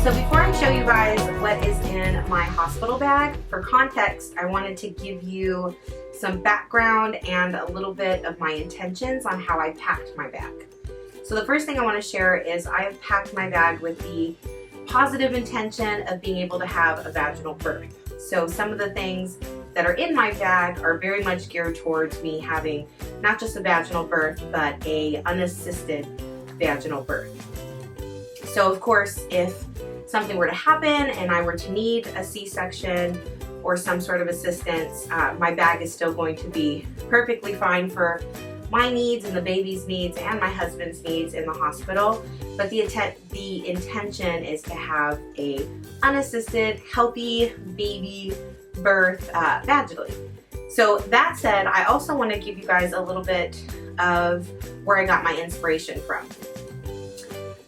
So before I show you guys what is in my hospital bag, for context, I wanted to give you some background and a little bit of my intentions on how I packed my bag. So the first thing I want to share is I have packed my bag with the positive intention of being able to have a vaginal birth. So some of the things that are in my bag are very much geared towards me having not just a vaginal birth, but a unassisted vaginal birth. So of course, if something were to happen and I were to need a C-section or some sort of assistance, my bag is still going to be perfectly fine for my needs and the baby's needs and my husband's needs in the hospital. But the intention is to have a unassisted, healthy baby birth vaginally. So that said, I also want to give you guys a little bit of where I got my inspiration from.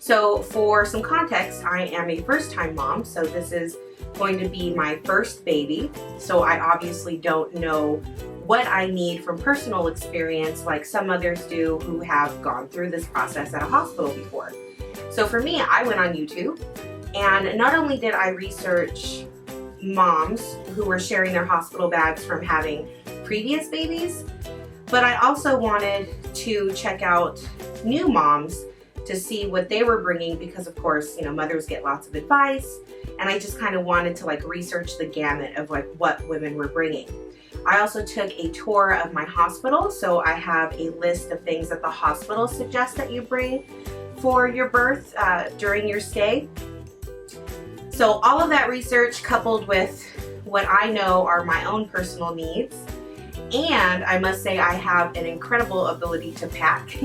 So for some context, I am a first-time mom, so this is going to be my first baby. So I obviously don't know what I need from personal experience like some others do who have gone through this process at a hospital before. So for me, I went on YouTube, and not only did I research moms who were sharing their hospital bags from having previous babies, but I also wanted to check out new moms to see what they were bringing, because of course, you know, mothers get lots of advice, and I just kind of wanted to like research the gamut of like what women were bringing. I also took a tour of my hospital, so I have a list of things that the hospital suggests that you bring for your birth during your stay. So all of that research coupled with what I know are my own personal needs, and I must say I have an incredible ability to pack.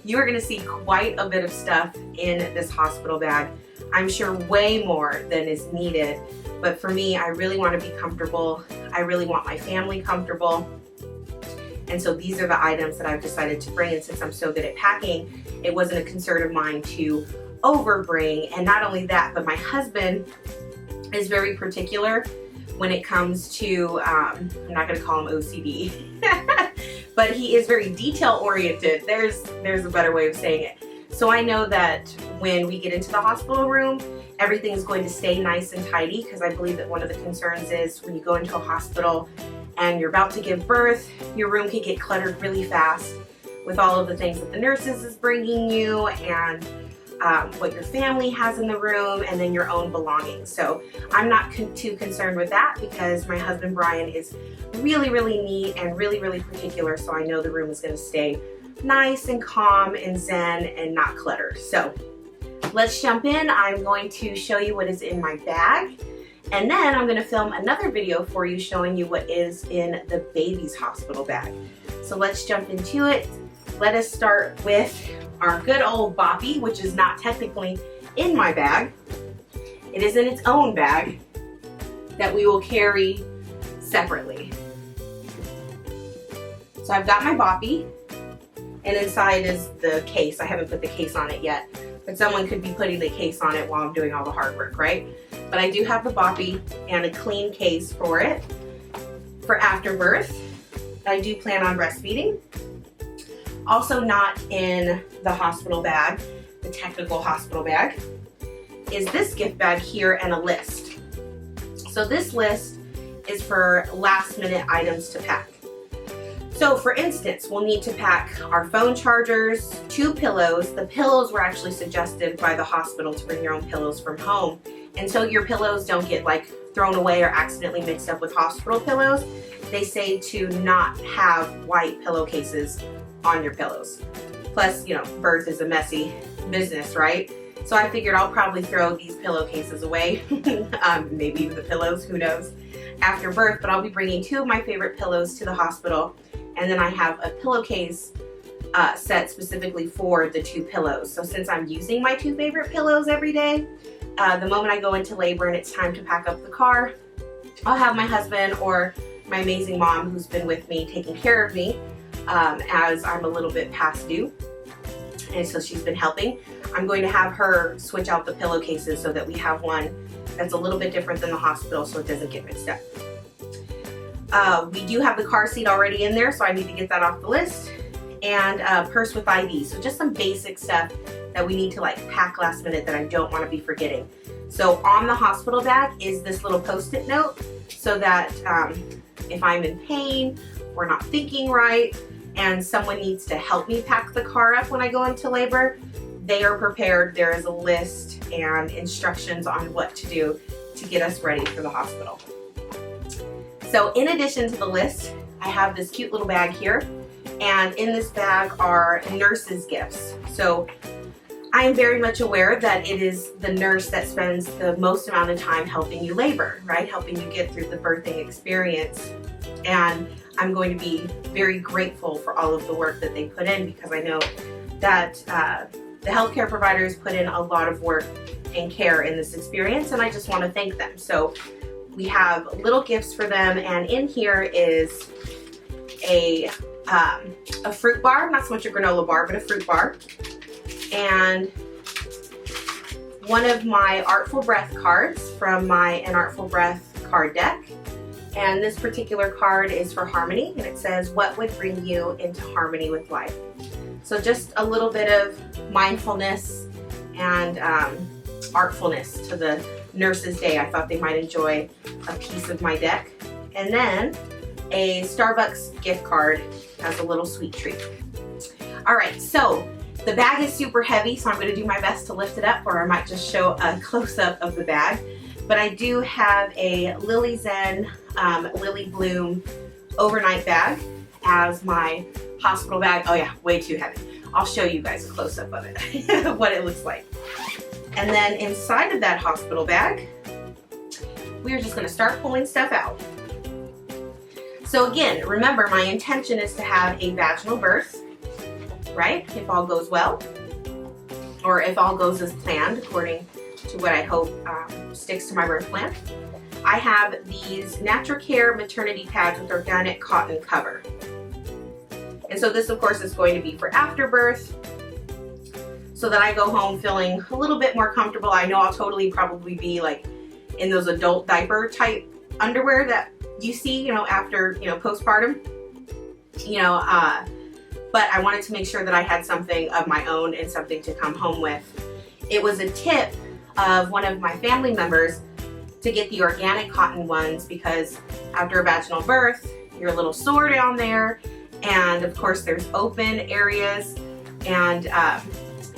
You are going to see quite a bit of stuff in this hospital bag. I'm sure way more than is needed, but for me, I really want to be comfortable. I really want my family comfortable. And so these are the items that I've decided to bring, and since I'm so good at packing, it wasn't a concern of mine to overbring. And not only that, but my husband is very particular when it comes to, I'm not going to call him OCD, but he is very detail oriented. There's a better way of saying it. So I know that when we get into the hospital room, everything's going to stay nice and tidy, because I believe that one of the concerns is when you go into a hospital and you're about to give birth, your room can get cluttered really fast with all of the things that the nurses is bringing you, and what your family has in the room, and then your own belongings. So I'm not too concerned with that, because my husband Brian is really, really neat and really, really particular, so I know the room is going to stay nice and calm and zen and not cluttered. So let's jump in. I'm going to show you what is in my bag, and then I'm going to film another video for you showing you what is in the baby's hospital bag. So let's jump into it. Let us start with our good old boppy, which is not technically in my bag. It is in its own bag that we will carry separately. So I've got my boppy, and inside is the case. I haven't put the case on it yet, but someone could be putting the case on it while I'm doing all the hard work, right? But I do have the boppy and a clean case for it. For afterbirth, I do plan on breastfeeding. Also not in the hospital bag, the technical hospital bag, is this gift bag here and a list. So this list is for last minute items to pack. So for instance, we'll need to pack our phone chargers, 2 pillows. The pillows were actually suggested by the hospital to bring your own pillows from home. And so your pillows don't get like thrown away or accidentally mixed up with hospital pillows. They say to not have white pillowcases on your pillows. Plus, you know, birth is a messy business, right? So I figured I'll probably throw these pillowcases away, maybe even the pillows, who knows, after birth, but I'll be bringing 2 of my favorite pillows to the hospital, and then I have a pillowcase set specifically for the 2 pillows. So since I'm using my 2 favorite pillows every day, the moment I go into labor and it's time to pack up the car, I'll have my husband or my amazing mom who's been with me taking care of me as I'm a little bit past due, and so she's been helping. I'm going to have her switch out the pillowcases so that we have one that's a little bit different than the hospital so it doesn't get mixed up. We do have the car seat already in there, so I need to get that off the list. And a purse with ID. So just some basic stuff that we need to like pack last minute that I don't want to be forgetting. So on the hospital bag is this little post-it note so that if I'm in pain or not thinking right and someone needs to help me pack the car up when I go into labor, they are prepared. There is a list and instructions on what to do to get us ready for the hospital. So in addition to the list, I have this cute little bag here, and in this bag are nurses' gifts. So I am very much aware that it is the nurse that spends the most amount of time helping you labor, right? Helping you get through the birthing experience. And I'm going to be very grateful for all of the work that they put in, because I know that the healthcare providers put in a lot of work and care in this experience, and I just want to thank them. So we have little gifts for them, and in here is a fruit bar, not so much a granola bar, but a fruit bar, and one of my Artful Breath cards from my An Artful Breath card deck. And this particular card is for harmony, and it says, what would bring you into harmony with life? So just a little bit of mindfulness and artfulness to the Nurses' Day. I thought they might enjoy a piece of my deck. And then a Starbucks gift card as a little sweet treat. All right, so the bag is super heavy, so I'm going to do my best to lift it up, or I might just show a close-up of the bag. But I do have a Lily Zen Lily Bloom overnight bag as my hospital bag. Oh yeah, way too heavy. I'll show you guys a close-up of it, what it looks like. And then inside of that hospital bag, we are just going to start pulling stuff out. So again, remember, my intention is to have a vaginal birth, right? If all goes well, or if all goes as planned, according to what I hope sticks to my birth plan. I have these Natural Care maternity pads with organic cotton cover. And so this, of course, is going to be for after birth, so that I go home feeling a little bit more comfortable. I know I'll totally probably be like in those adult diaper type underwear that you see, you know, after, you know, postpartum, you know, but I wanted to make sure that I had something of my own and something to come home with. It was a tip of one of my family members to get the organic cotton ones, because after a vaginal birth, you're a little sore down there, and of course there's open areas, and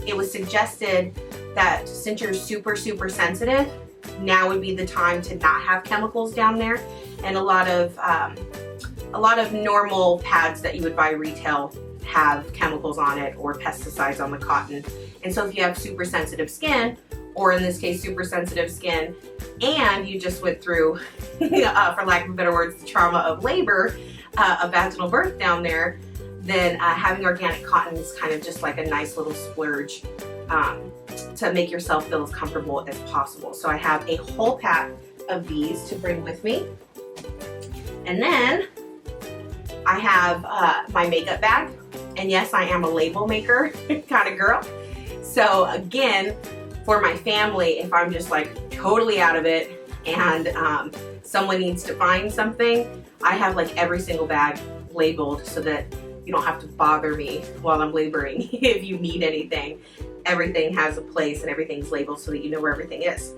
it was suggested that since you're super sensitive, now would be the time to not have chemicals down there. And a lot of normal pads that you would buy retail have chemicals on it or pesticides on the cotton. And so if you have super sensitive skin, or in this case super sensitive skin, and you just went through, for lack of better words, the trauma of labor, a vaginal birth down there, then having organic cotton is kind of just like a nice little splurge to make yourself feel as comfortable as possible. So I have a whole pack of these to bring with me. And then I have my makeup bag. And yes, I am a label maker kind of girl. So again, for my family, if I'm just like totally out of it and someone needs to find something, I have like every single bag labeled so that you don't have to bother me while I'm laboring. If you need anything, everything has a place and everything's labeled so that you know where everything is.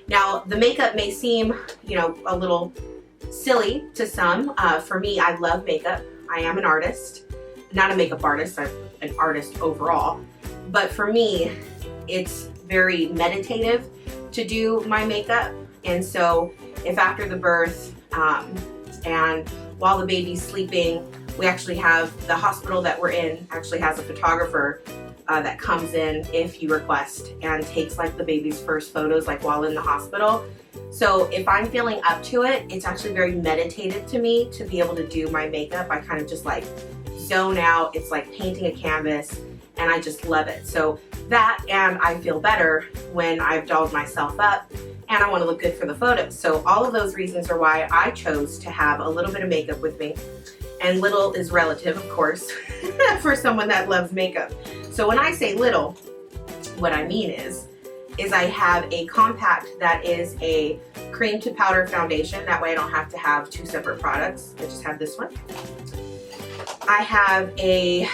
Now, the makeup may seem, you know, a little silly to some. For me, I love makeup. I am an artist, not a makeup artist, I'm an artist overall. But for me, it's very meditative to do my makeup. And so if after the birth and while the baby's sleeping, we actually have the hospital that we're in actually has a photographer that comes in if you request and takes like the baby's first photos like while in the hospital. So if I'm feeling up to it, it's actually very meditative to me to be able to do my makeup. I kind of just like zone out. It's like painting a canvas, and I just love it. So that, and I feel better when I've dolled myself up, and I want to look good for the photos. So all of those reasons are why I chose to have a little bit of makeup with me. And little is relative, of course, for someone that loves makeup. So when I say little, what I mean is I have a compact that is a cream to powder foundation. That way I don't have to have two separate products. I just have this one. I have a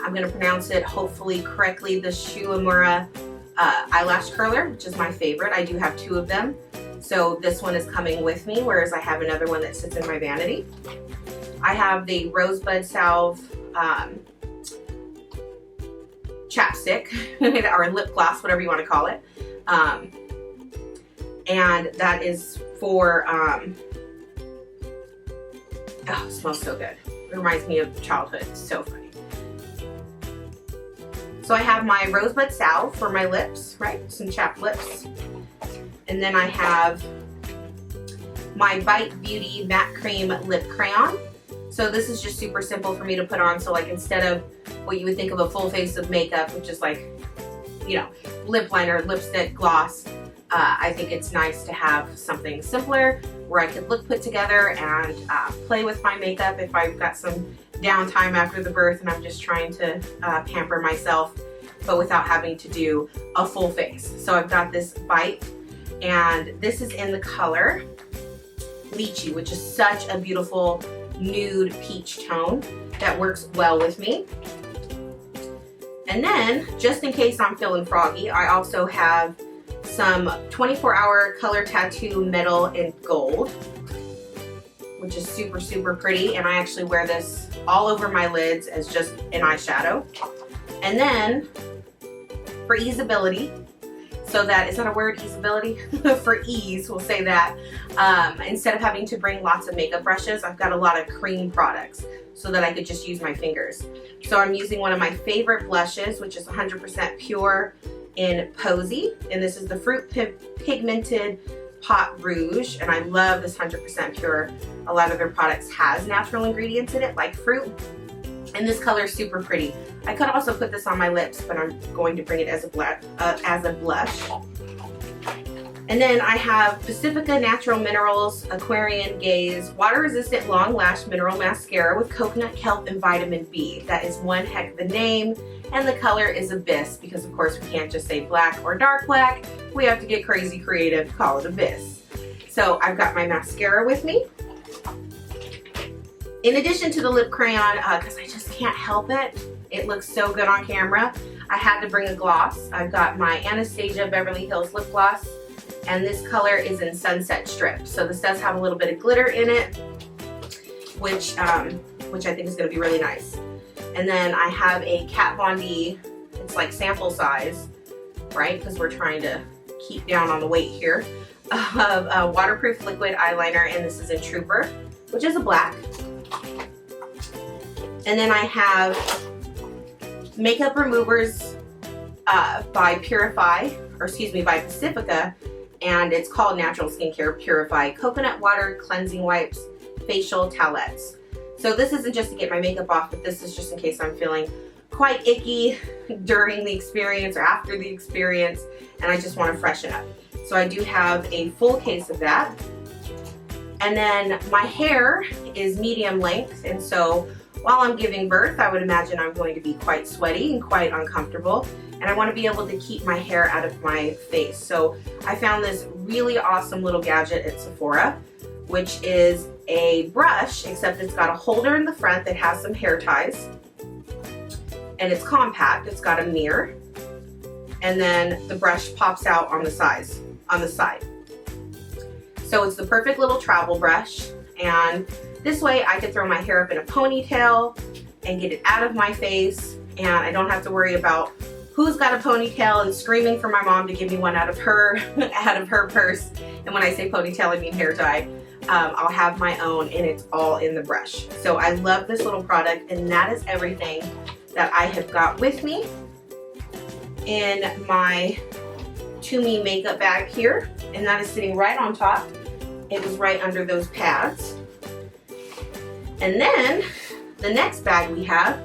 I'm going to pronounce it hopefully correctly, the Shuamura eyelash curler, which is my favorite. I do have 2 of them. So this one is coming with me, whereas I have another one that sits in my vanity. I have the Rosebud Salve chapstick, or lip gloss, whatever you want to call it. And that is for, oh, it smells so good. It reminds me of childhood. It's so funny. So I have my Rosebud Salve for my lips, right? Some chapped lips. And then I have my Bite Beauty Matte Cream Lip Crayon. So this is just super simple for me to put on. So like instead of what you would think of a full face of makeup, which is like, you know, lip liner, lipstick, gloss, I think it's nice to have something simpler where I could look put together and play with my makeup if I've got some downtime after the birth and I'm just trying to pamper myself, but without having to do a full face. So I've got this Bite, and this is in the color Lychee, which is such a beautiful nude peach tone that works well with me. And then, just in case I'm feeling froggy, I also have some 24-hour color tattoo metal in gold, which is super, super pretty. And I actually wear this all over my lids as just an eyeshadow. And then, for easeability, so that, is that a word, easeability? For ease, we'll say that. Instead of having to bring lots of makeup brushes, I've got a lot of cream products so that I could just use my fingers. So I'm using one of my favorite blushes, which is 100% pure in Posy. And this is the Fruit Pigmented Pot Rouge. And I love this 100% pure. A lot of their products has natural ingredients in it, like fruit. And this color is super pretty. I could also put this on my lips, but I'm going to bring it as a blush. And then I have Pacifica Natural Minerals Aquarian Gaze Water Resistant Long Lash Mineral Mascara with Coconut Kelp and Vitamin B. That is one heck of a name. And the color is Abyss, because of course we can't just say black or dark black. We have to get crazy creative, call it Abyss. So I've got my mascara with me. In addition to the lip crayon, because I just can't help it, it looks so good on camera, I had to bring a gloss. I've got my Anastasia Beverly Hills lip gloss, and this color is in Sunset Strip. So this does have a little bit of glitter in it, which I think is going to be really nice. And then I have a Kat Von D, it's like sample size, right? Because we're trying to keep down on the weight here, of a waterproof liquid eyeliner, and this is in Trooper, which is a black. And then I have makeup removers by Pacifica, and it's called Natural Skincare Purify Coconut Water Cleansing Wipes Facial Towelettes. So this isn't just to get my makeup off, but this is just in case I'm feeling quite icky during the experience or after the experience, and I just want to freshen up. So I do have a full case of that. And then my hair is medium length, and so while I'm giving birth, I would imagine I'm going to be quite sweaty and quite uncomfortable, and I want to be able to keep my hair out of my face. So I found this really awesome little gadget at Sephora, which is a brush, except it's got a holder in the front that has some hair ties, and it's compact. It's got a mirror, and then the brush pops out on the side. So it's the perfect little travel brush, and this way I could throw my hair up in a ponytail and get it out of my face, and I don't have to worry about who's got a ponytail and screaming for my mom to give me one out of her purse. And when I say ponytail, I mean hair tie. I'll have my own, and it's all in the brush. So I love this little product, and that is everything that I have got with me in my To Me makeup bag here, and that is sitting right on top. It was right under those pads. And then the next bag we have,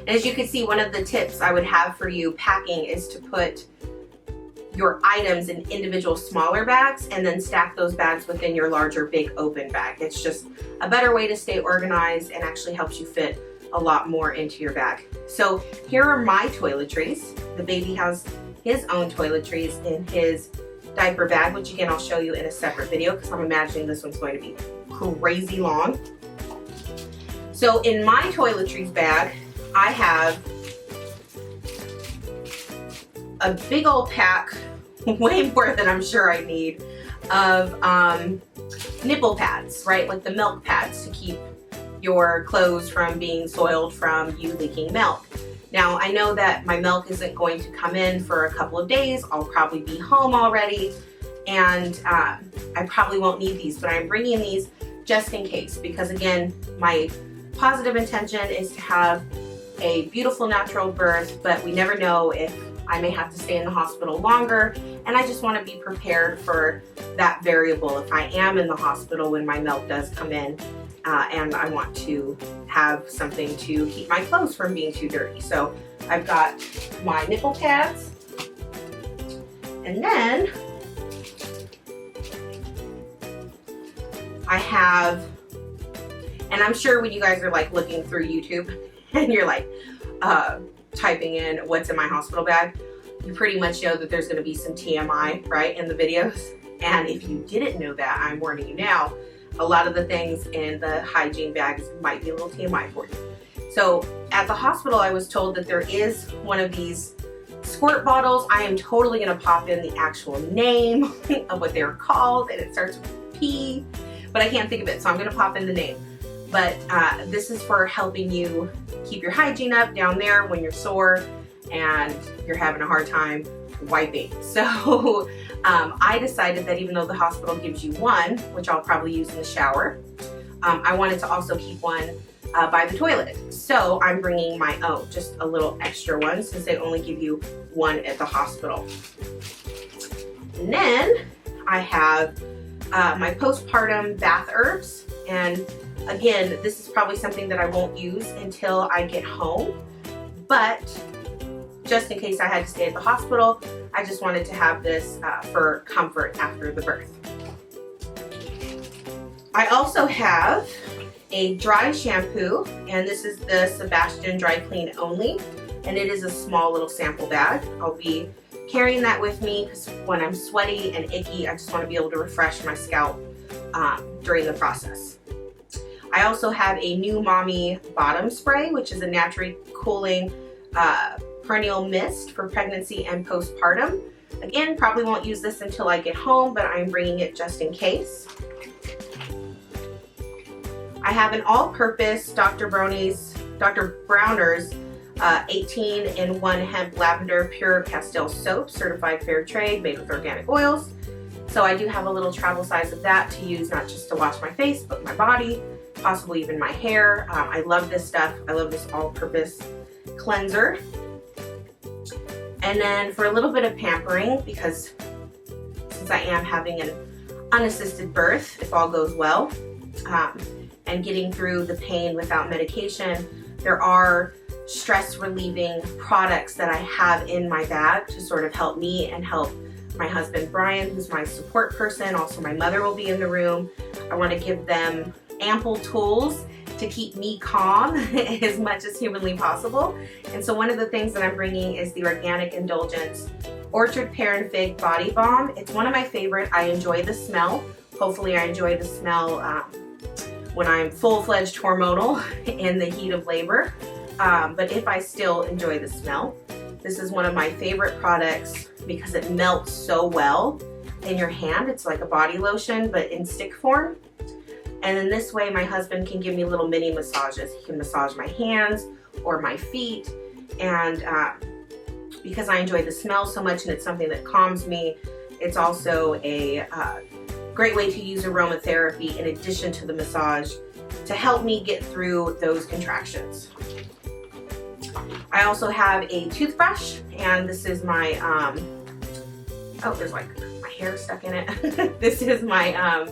as you can see, one of the tips I would have for you packing is to put your items in individual smaller bags and then stack those bags within your larger big open bag. It's just a better way to stay organized and actually helps you fit a lot more into your bag. So here are my toiletries. The baby has his own toiletries in his diaper bag, which again I'll show you in a separate video because I'm imagining this one's going to be crazy long. So in my toiletries bag, I have a big old pack, way more than I'm sure I need, of nipple pads, right? Like the milk pads to keep your clothes from being soiled from you leaking milk. Now, I know that my milk isn't going to come in for a couple of days. I'll probably be home already, and I probably won't need these, but I'm bringing these just in case, because again, my positive intention is to have a beautiful natural birth, but we never know if I may have to stay in the hospital longer, and I just want to be prepared for that variable if I am in the hospital when my milk does come in, and I want to have something to keep my clothes from being too dirty. So I've got my nipple pads, and then I have, and I'm sure when you guys are like looking through YouTube and you're like typing in what's in my hospital bag, you pretty much know that there's going to be some TMI, right, in the videos. And if you didn't know that, I'm warning you now, a lot of the things in the hygiene bags might be a little TMI for you. So at the hospital, I was told that there is one of these squirt bottles. I am totally going to pop in the actual name of what they're called, and it starts with P, but I can't think of it, so I'm going to pop in the name. But this is for helping you keep your hygiene up down there when you're sore and you're having a hard time wiping. So I decided that even though the hospital gives you one, which I'll probably use in the shower, I wanted to also keep one by the toilet. So I'm bringing my own, just a little extra one, since they only give you one at the hospital. And then I have my postpartum bath herbs. And again, this is probably something that I won't use until I get home, but just in case I had to stay at the hospital, I just wanted to have this for comfort after the birth. I also have a dry shampoo, and this is the Sebastian Dry Clean Only, and it is a small little sample bag. I'll be carrying that with me because when I'm sweaty and icky, I just want to be able to refresh my scalp during the process. I also have a New Mommy bottom spray, which is a naturally cooling perennial mist for pregnancy and postpartum. Again, probably won't use this until I get home, but I'm bringing it just in case. I have an all-purpose Dr. Bronner's 18-in-1 hemp lavender pure pastel soap, certified fair trade, made with organic oils. So I do have a little travel size of that to use, not just to wash my face, but my body, possibly even my hair. I love this stuff. I love this all-purpose cleanser. And then for a little bit of pampering, because since I am having an unassisted birth, if all goes well, and getting through the pain without medication, there are stress relieving products that I have in my bag to sort of help me and help my husband Brian, who's my support person. Also, my mother will be in the room. I want to give them ample tools to keep me calm as much as humanly possible. And so one of the things that I'm bringing is the Organic Indulgence Orchard Pear and Fig Body Balm. It's one of my favorite. I enjoy the smell. Hopefully I enjoy the smell when I'm full-fledged hormonal in the heat of labor. But if I still enjoy the smell, this is one of my favorite products because it melts so well in your hand. It's like a body lotion, but in stick form. And in this way, my husband can give me little mini massages. He can massage my hands or my feet. And because I enjoy the smell so much and it's something that calms me, it's also a great way to use aromatherapy in addition to the massage to help me get through those contractions. I also have a toothbrush, and this is my, oh, there's like my hair stuck in it. This is my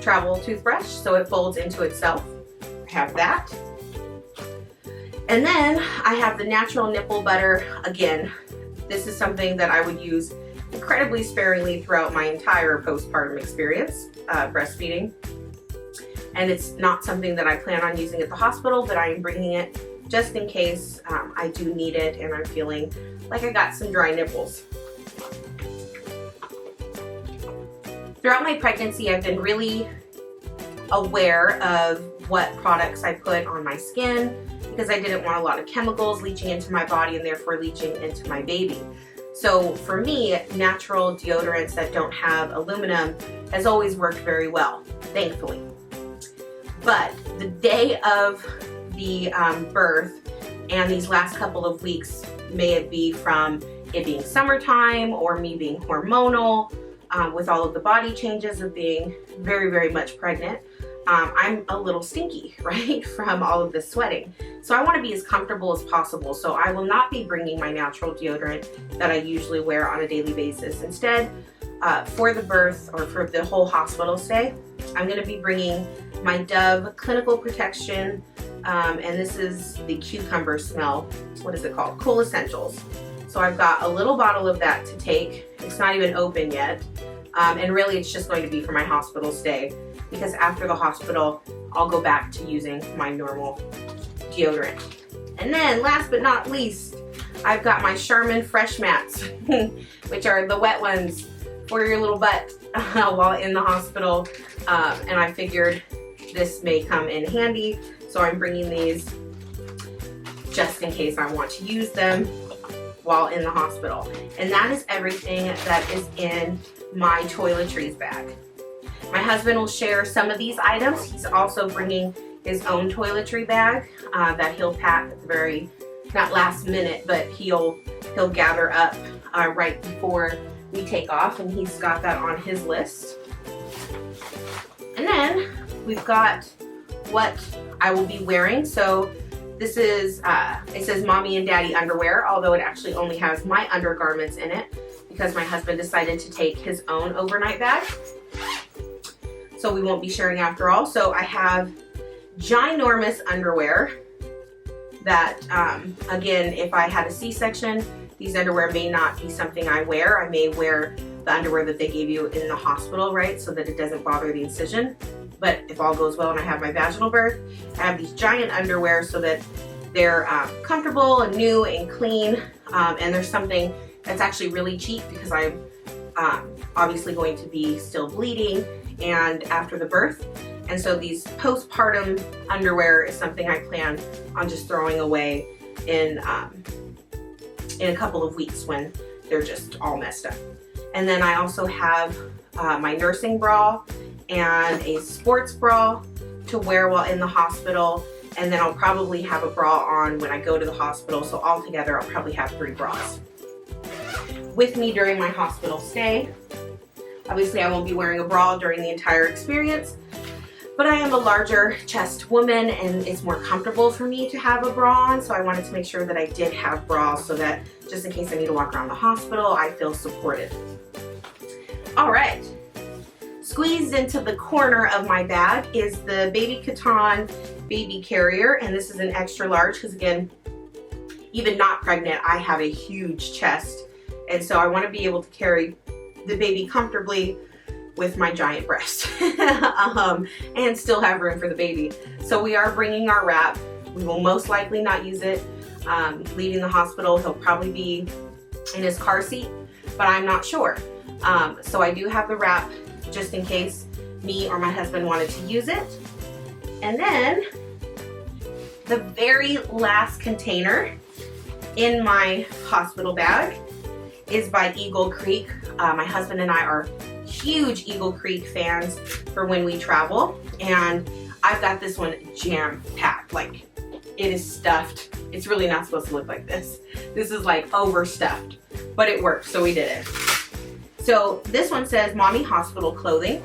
travel toothbrush, so it folds into itself. I have that. And then I have the natural nipple butter. Again, this is something that I would use incredibly sparingly throughout my entire postpartum experience, breastfeeding. And it's not something that I plan on using at the hospital, but I am bringing it just in case I do need it and I'm feeling like I got some dry nipples. Throughout my pregnancy, I've been really aware of what products I put on my skin, because because I didn't want a lot of chemicals leaching into my body and therefore leaching into my baby. So for me, natural deodorants that don't have aluminum has always worked very well, thankfully. But the day of the birth and these last couple of weeks, may it be from it being summertime or me being hormonal, with all of the body changes of being very, very much pregnant, I'm a little stinky, right, from all of this sweating. So I want to be as comfortable as possible. So I will not be bringing my natural deodorant that I usually wear on a daily basis. Instead, for the birth or for the whole hospital stay, I'm going to be bringing my Dove Clinical Protection, and this is the cucumber smell. What is it called? Cool Essentials. So I've got a little bottle of that to take. It's not even open yet. And really it's just going to be for my hospital stay, because after the hospital, I'll go back to using my normal deodorant. And then last but not least, I've got my Charmin Fresh Mats, which are the wet ones for your little butt while in the hospital. And I figured this may come in handy. So I'm bringing these just in case I want to use them while in the hospital. And that is everything that is in my Toiletries bag. My husband will share some of these items. He's also bringing his own toiletry bag that he'll pack at the very, not last minute, but he'll gather up right before we take off, and he's got that on his list. And then we've got what I will be wearing. So this is, it says Mommy and Daddy Underwear, although it actually only has my undergarments in it because my husband decided to take his own overnight bag. So we won't be sharing after all. So I have ginormous underwear that, again, if I had a C-section, these underwear may not be something I wear. I may wear the underwear that they gave you in the hospital, right? So that it doesn't bother the incision. But if all goes well and I have my vaginal birth, I have these giant underwear so that they're comfortable and new and clean. And there's something that's actually really cheap because I'm obviously going to be still bleeding and after the birth. And so these postpartum underwear is something I plan on just throwing away in a couple of weeks when they're just all messed up. And then I also have my nursing bra and a sports bra to wear while in the hospital. And then I'll probably have a bra on when I go to the hospital. So altogether, I'll probably have 3 bras with me during my hospital stay. Obviously, I won't be wearing a bra during the entire experience, but I am a larger chest woman and it's more comfortable for me to have a bra on. So I wanted to make sure that I did have bras so that just in case I need to walk around the hospital, I feel supported. All right. Squeezed into the corner of my bag is the Baby Catan baby carrier, and this is an extra large because, again, even not pregnant, I have a huge chest, and so I want to be able to carry the baby comfortably with my giant breast and still have room for the baby. So we are bringing our wrap. We will most likely not use it. Leaving the hospital, he'll probably be in his car seat, but I'm not sure. So I do have the wrap just in case me or my husband wanted to use it. And then the very last container in my hospital bag is by Eagle Creek. My husband and I are huge Eagle Creek fans for when we travel, and I've got this one jam-packed. Like, it is stuffed. It's really not supposed to look like this. This is like overstuffed, but it worked, so we did it. So this one says Mommy Hospital Clothing.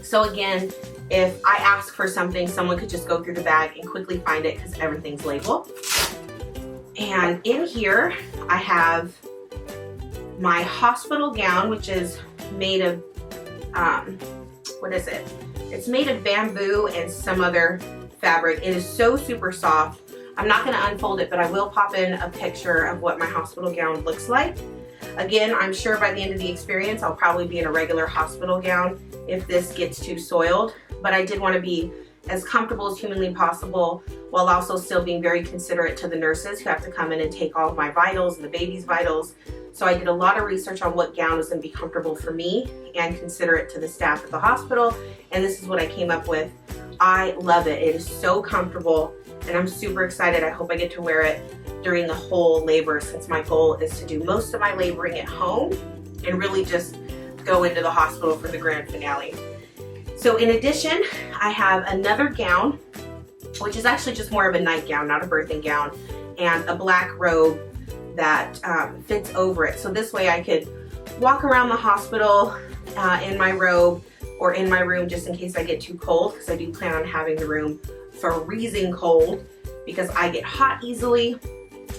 So again, if I ask for something, someone could just go through the bag and quickly find it because everything's labeled. And in here, I have my hospital gown, which is made of, what is it? It's made of bamboo and some other fabric. It is so super soft. I'm not gonna unfold it, but I will pop in a picture of what my hospital gown looks like. Again, I'm sure by the end of the experience, I'll probably be in a regular hospital gown if this gets too soiled, but I did want to be as comfortable as humanly possible while also still being very considerate to the nurses who have to come in and take all of my vitals and the baby's vitals. So I did a lot of research on what gown was going to be comfortable for me and considerate to the staff at the hospital, and this is what I came up with. I love it. It is so comfortable. and I'm super excited. I hope I get to wear it during the whole labor, since my goal is to do most of my laboring at home and really just go into the hospital for the grand finale. So in addition, I have another gown, which is actually just more of a nightgown, not a birthing gown, and a black robe that fits over it. So this way I could walk around the hospital in my robe or in my room, just in case I get too cold, because I do plan on having the room freezing cold because I get hot easily,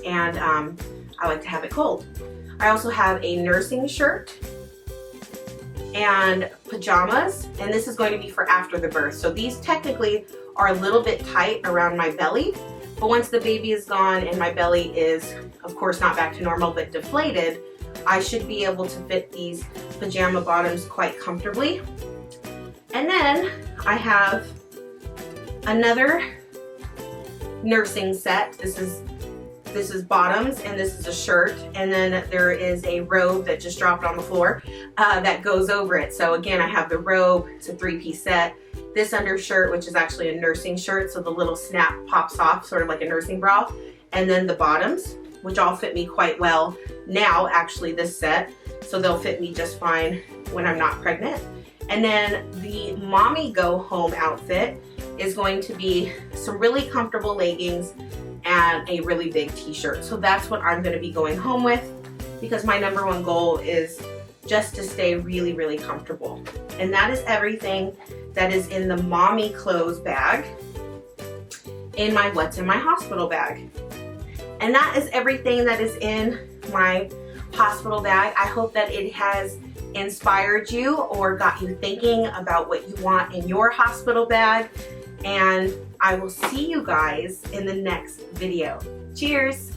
and I like to have it cold. I also have a nursing shirt and pajamas, and this is going to be for after the birth. So these technically are a little bit tight around my belly, but once the baby is gone and my belly is, of course, not back to normal but deflated, I should be able to fit these pajama bottoms quite comfortably. And then I have another nursing set. This is bottoms, and this is a shirt, and then there is a robe that just dropped on the floor that goes over it. So again, I have the robe, it's a 3-piece set, this undershirt, which is actually a nursing shirt, so the little snap pops off, sort of like a nursing bra, and then the bottoms, which all fit me quite well now, actually, this set, so they'll fit me just fine when I'm not pregnant. And then the mommy go home outfit is going to be some really comfortable leggings and a really big t-shirt. So that's what I'm going to be going home with, because my #1 goal is just to stay really, really comfortable. And that is everything that is in the mommy clothes bag in my What's in My Hospital bag. And that is everything that is in my hospital bag. I hope that it has inspired you or got you thinking about what you want in your hospital bag. And I will see you guys in the next video. Cheers!